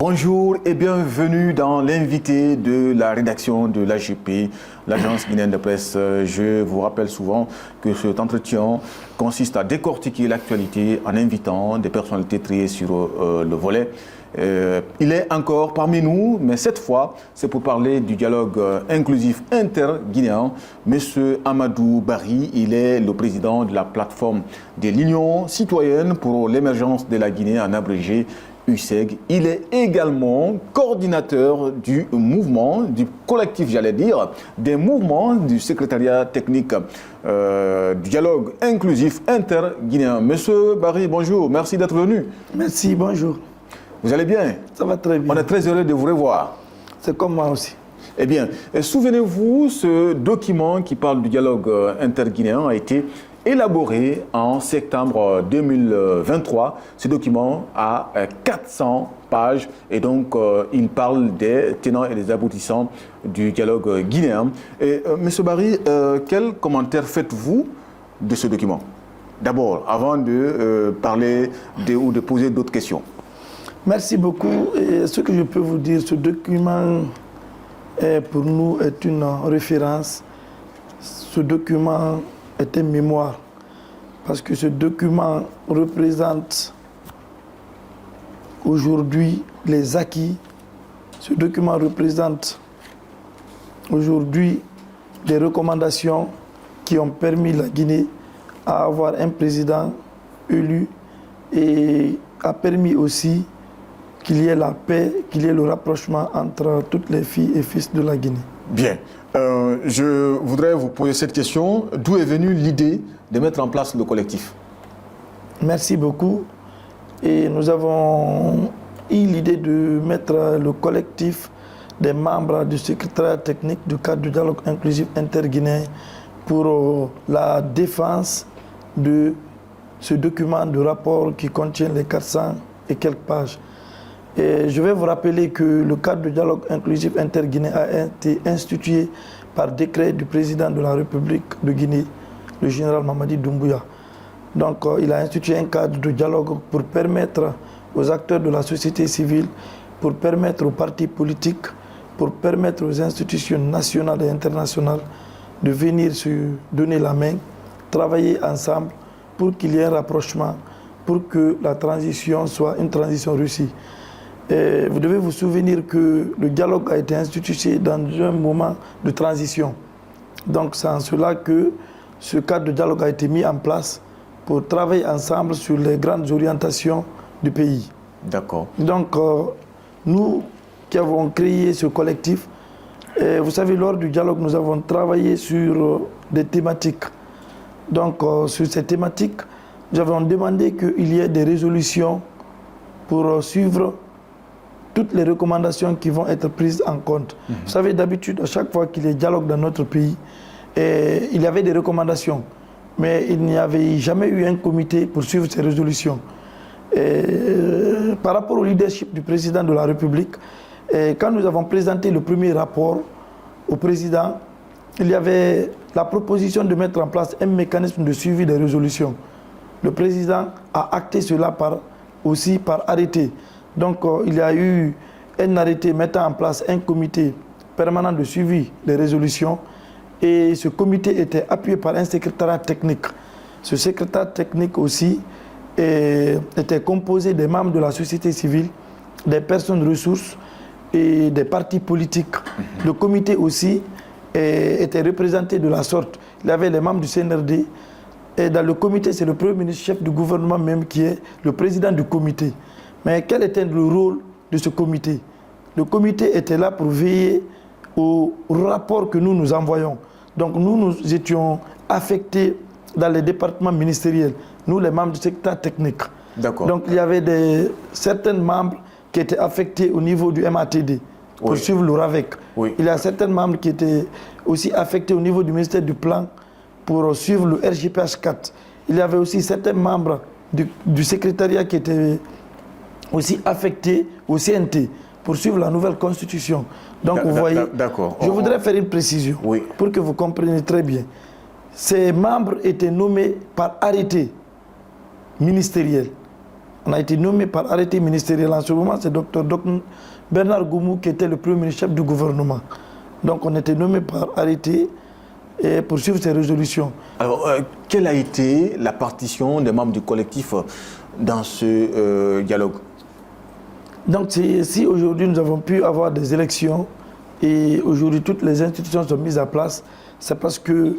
Bonjour et bienvenue dans l'invité de la rédaction de l'AGP, l'Agence guinéenne de presse. Je vous rappelle souvent que cet entretien consiste à décortiquer l'actualité en invitant des personnalités triées sur le volet. Il est encore parmi nous, mais cette fois, c'est pour parler du dialogue inclusif inter-guinéen. Monsieur Amadou Barry, il est le président de la plateforme de l'Union citoyenne pour l'émergence de la Guinée, en abrégé UCEG. Il est également coordinateur du mouvement, du collectif, j'allais dire, des mouvements du secrétariat technique du dialogue inclusif inter-guinéen. Monsieur Barry, bonjour, merci d'être venu. Merci, bonjour. Vous allez bien? Ça va très bien. On est très heureux de vous revoir. C'est comme moi aussi. Eh bien, souvenez-vous, ce document qui parle du dialogue interguinéen a été élaboré en septembre 2023. Ce document a 400 pages et donc il parle des tenants et des aboutissants du dialogue guinéen. Et Monsieur Barry, quel commentaire faites-vous de ce document? D'abord, avant de parler ou de poser d'autres questions. Merci beaucoup. Et ce que je peux vous dire, ce document pour nous est une référence. Ce document est une mémoire, parce que ce document représente aujourd'hui les acquis. Ce document représente aujourd'hui des recommandations qui ont permis la Guinée à avoir un président élu et a permis aussi qu'il y ait la paix, qu'il y ait le rapprochement entre toutes les filles et fils de la Guinée. Bien. Je voudrais vous poser cette question. D'où est venue l'idée de mettre en place le collectif? Merci beaucoup. Et nous avons eu l'idée de mettre le collectif des membres du secrétariat technique du cadre du dialogue inclusif interguinéen pour la défense de ce document de rapport qui contient les 400 et quelques pages. Et je vais vous rappeler que le cadre du dialogue inclusif interguinéen a été institué par décret du président de la République de Guinée, le général Mamadi Doumbouya. Donc il a institué un cadre de dialogue pour permettre aux acteurs de la société civile, pour permettre aux partis politiques, pour permettre aux institutions nationales et internationales de venir se donner la main, travailler ensemble pour qu'il y ait un rapprochement, pour que la transition soit une transition réussie. Et vous devez vous souvenir que le dialogue a été institué dans un moment de transition. Donc c'est en cela que ce cadre de dialogue a été mis en place pour travailler ensemble sur les grandes orientations du pays. D'accord. Donc nous qui avons créé ce collectif, vous savez, lors du dialogue, nous avons travaillé sur des thématiques. Donc sur ces thématiques, nous avons demandé qu'il y ait des résolutions pour suivre toutes les recommandations qui vont être prises en compte. Vous savez, d'habitude, à chaque fois qu'il y a dialogue dans notre pays, il y avait des recommandations, mais il n'y avait jamais eu un comité pour suivre ces résolutions. Par rapport au leadership du président de la République, quand nous avons présenté le premier rapport au président, il y avait la proposition de mettre en place un mécanisme de suivi des résolutions. Le président a acté cela aussi par arrêté. Donc il y a eu un arrêté mettant en place un comité permanent de suivi des résolutions et ce comité était appuyé par un secrétariat technique. Ce secrétariat technique aussi était composé des membres de la société civile, des personnes ressources et des partis politiques. Le comité aussi était représenté de la sorte. Il y avait les membres du CNRD et dans le comité, c'est le premier ministre chef du gouvernement même qui est le président du comité. Mais quel était le rôle de ce comité? Le comité était là pour veiller au rapport que nous envoyons. Donc nous étions affectés dans les départements ministériels, nous les membres du secteur technique. Donc il y avait certains membres qui étaient affectés au niveau du MATD pour suivre le RAVEC. Il y a certains membres qui étaient aussi affectés au niveau du ministère du Plan pour suivre le RGPH 4. Il y avait aussi certains membres du secrétariat qui étaient aussi affectés au CNT pour suivre la nouvelle constitution. Donc vous voyez, je voudrais faire une précision pour que vous compreniez très bien. Ces membres étaient nommés par arrêté ministériel. On a été nommé par arrêté ministériel. En ce moment, c'est Dr Bernard Goumou qui était le premier ministre chef du gouvernement. Donc on était nommé par arrêté et pour suivre ces résolutions. Alors, quelle a été la partition des membres du collectif dans ce dialogue? Donc, si aujourd'hui nous avons pu avoir des élections et aujourd'hui toutes les institutions sont mises à place, c'est parce que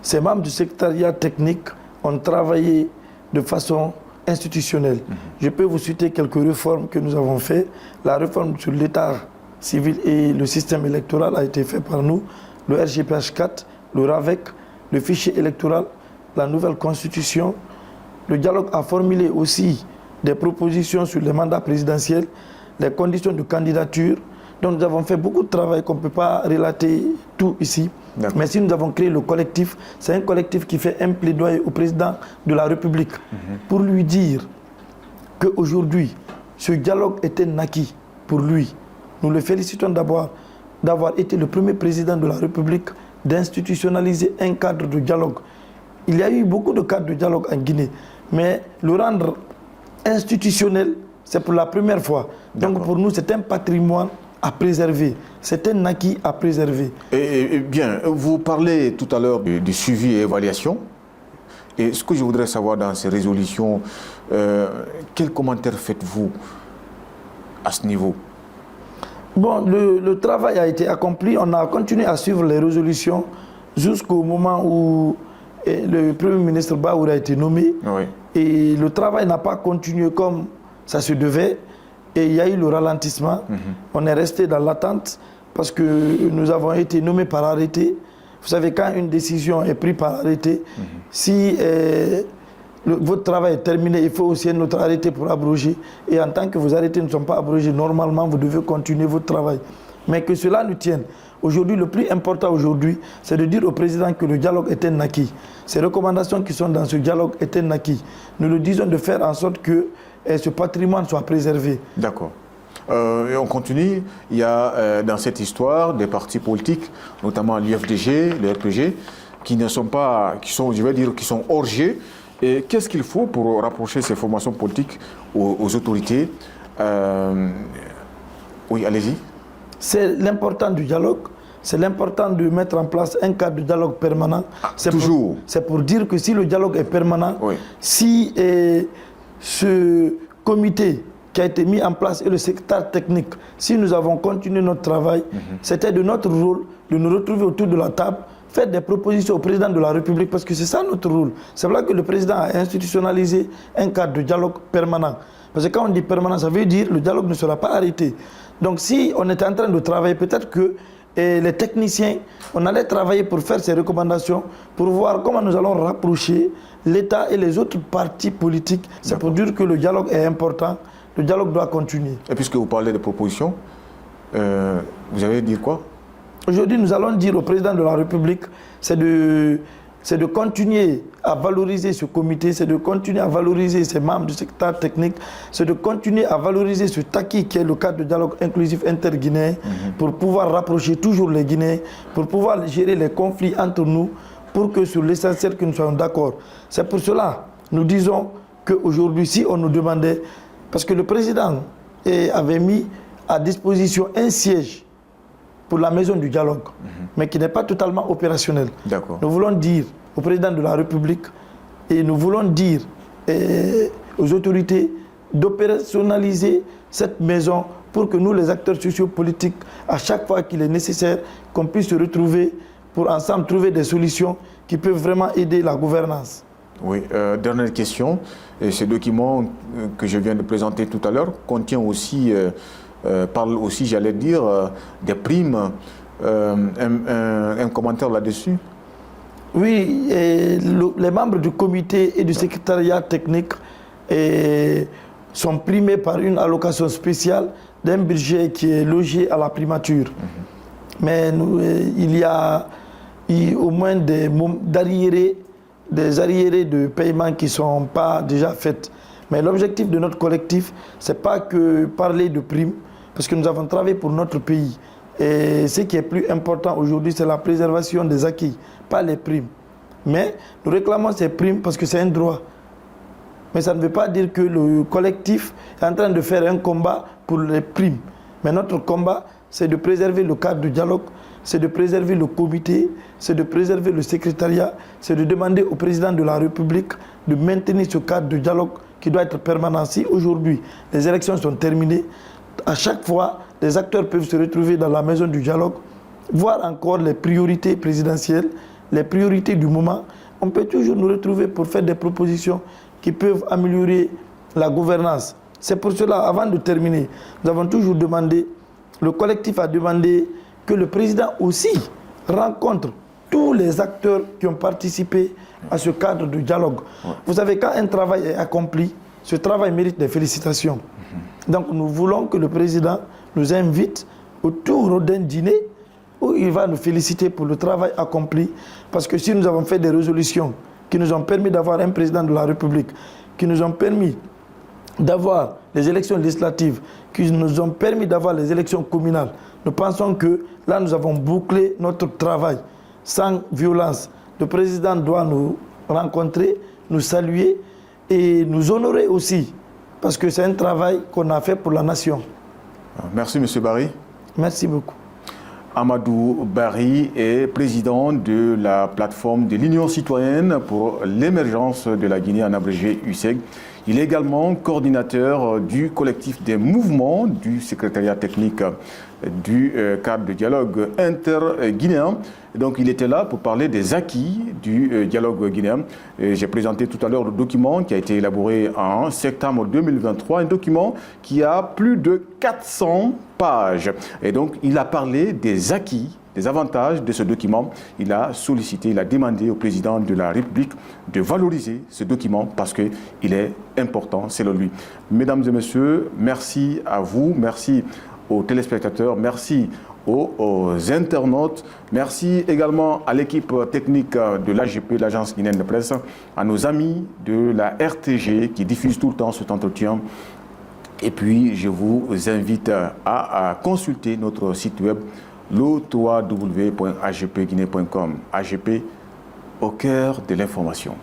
ces membres du secrétariat technique ont travaillé de façon institutionnelle. Je peux vous citer quelques réformes que nous avons faites. La réforme sur l'état civil et le système électoral a été faite par nous. Le RGPH 4, le RAVEC, le fichier électoral, la nouvelle constitution. Le dialogue a formulé aussi des propositions sur les mandats présidentiels, les conditions de candidature. Donc nous avons fait beaucoup de travail qu'on ne peut pas relater tout ici. Mais si nous avons créé le collectif, c'est un collectif qui fait un plaidoyer au président de la République pour lui dire qu'aujourd'hui, ce dialogue était naquis pour lui. Nous le félicitons d'avoir été le premier président de la République d'institutionnaliser un cadre de dialogue. Il y a eu beaucoup de cadres de dialogue en Guinée, mais le rendre institutionnel, c'est pour la première fois. Donc pour nous, c'est un patrimoine à préserver. C'est un acquis à préserver. Et bien, vous parlez tout à l'heure du suivi et évaluation. Et ce que je voudrais savoir dans ces résolutions, quels commentaires faites-vous à ce niveau? Bon, le travail a été accompli. On a continué à suivre les résolutions jusqu'au moment où le Premier ministre Baour a été nommé. Oui. Et le travail n'a pas continué comme ça se devait. Et il y a eu le ralentissement. On est resté dans l'attente parce que nous avons été nommés par arrêté. Vous savez, quand une décision est prise par arrêté, si votre travail est terminé, il faut aussi un autre arrêté pour abroger. Et en tant que vos arrêtés ne sont pas abrogés, normalement, vous devez continuer votre travail. Mais que cela nous tienne. Aujourd'hui, le plus important aujourd'hui, c'est de dire au président que le dialogue est un acquis. Ces recommandations qui sont dans ce dialogue est un acquis. Nous le disons de faire en sorte que ce patrimoine soit préservé. D'accord. Et on continue. Il y a dans cette histoire des partis politiques, notamment l'UFDG, le RPG, qui ne sont pas, qui sont, je vais dire, qui sont hors jeu. Et qu'est-ce qu'il faut pour rapprocher ces formations politiques aux autorités? Oui, allez-y. C'est l'important du dialogue. C'est l'important de mettre en place un cadre de dialogue permanent. Toujours. C'est pour dire que si le dialogue est permanent, oui. Si ce comité qui a été mis en place et le secrétaire technique, si nous avons continué notre travail, c'était de notre rôle de nous retrouver autour de la table, faire des propositions au président de la République, parce que c'est ça notre rôle. C'est vrai que le président a institutionnalisé un cadre de dialogue permanent. Parce que quand on dit permanent, ça veut dire que le dialogue ne sera pas arrêté. Donc si on était en train de travailler, peut-être que les techniciens, on allait travailler pour faire ces recommandations, pour voir comment nous allons rapprocher l'État et les autres partis politiques. C'est pour dire que le dialogue est important, le dialogue doit continuer. Et puisque vous parlez de propositions, vous avez dit quoi? Aujourd'hui, nous allons dire au président de la République, c'est de continuer à valoriser ce comité, c'est de continuer à valoriser ses membres du secteur technique, c'est de continuer à valoriser ce acquis qui est le cadre de dialogue inclusif interguinéen pour pouvoir rapprocher toujours les Guinéens, pour pouvoir gérer les conflits entre nous, pour que sur l'essentiel que nous soyons d'accord. C'est pour cela que nous disons qu'aujourd'hui, si on nous demandait, parce que le président avait mis à disposition un siège pour la maison du dialogue, mais qui n'est pas totalement opérationnel. Nous voulons dire au président de la République et nous voulons dire aux autorités d'opérationnaliser cette maison pour que nous, les acteurs sociopolitiques, à chaque fois qu'il est nécessaire, qu'on puisse se retrouver pour ensemble trouver des solutions qui peuvent vraiment aider la gouvernance. Oui, dernière question. Et ce document que je viens de présenter tout à l'heure contient aussi... parle aussi, j'allais dire, des primes. Un commentaire là-dessus? Oui, les membres du comité et du secrétariat technique sont primés par une allocation spéciale d'un budget qui est logé à la primature. Mais il y a au moins des arriérés de paiement qui ne sont pas déjà faits. Mais l'objectif de notre collectif, ce n'est pas que parler de primes, parce que nous avons travaillé pour notre pays. Et ce qui est plus important aujourd'hui, c'est la préservation des acquis, pas les primes. Mais nous réclamons ces primes parce que c'est un droit. Mais ça ne veut pas dire que le collectif est en train de faire un combat pour les primes. Mais notre combat, c'est de préserver le cadre de dialogue, c'est de préserver le comité, c'est de préserver le secrétariat, c'est de demander au président de la République de maintenir ce cadre de dialogue qui doit être permanent. Si aujourd'hui les élections sont terminées, à chaque fois, les acteurs peuvent se retrouver dans la maison du dialogue, voir encore les priorités présidentielles, les priorités du moment. On peut toujours nous retrouver pour faire des propositions qui peuvent améliorer la gouvernance. C'est pour cela, avant de terminer, nous avons toujours demandé, le collectif a demandé que le président aussi rencontre tous les acteurs qui ont participé à ce cadre de dialogue. Ouais. Vous savez, quand un travail est accompli, ce travail mérite des félicitations. Donc nous voulons que le président nous invite autour d'un dîner où il va nous féliciter pour le travail accompli. Parce que si nous avons fait des résolutions qui nous ont permis d'avoir un président de la République, qui nous ont permis d'avoir les élections législatives, qui nous ont permis d'avoir les élections communales, nous pensons que là, nous avons bouclé notre travail sans violence. Le président doit nous rencontrer, nous saluer et nous honorer aussi, parce que c'est un travail qu'on a fait pour la nation. Merci, M. Barry. Merci beaucoup. Amadou Barry est président de la plateforme de l'Union citoyenne pour l'émergence de la Guinée, en abrégé UCEG. Il est également coordinateur du collectif des mouvements du secrétariat technique du cadre de dialogue inter-guinéen. Donc il était là pour parler des acquis du dialogue guinéen. J'ai présenté tout à l'heure le document qui a été élaboré en septembre 2023, un document qui a plus de 400 pages. Et donc il a parlé des acquis, des avantages de ce document. Il a sollicité, il a demandé au président de la République de valoriser ce document parce qu'il est important selon lui. Mesdames et messieurs, merci à vous, merci aux téléspectateurs, merci aux internautes, merci également à l'équipe technique de l'AGP, l'Agence guinéenne de presse, à nos amis de la RTG qui diffusent tout le temps cet entretien. Et puis, je vous invite à consulter notre site web, le www.agpguinée.com. AGP au cœur de l'information.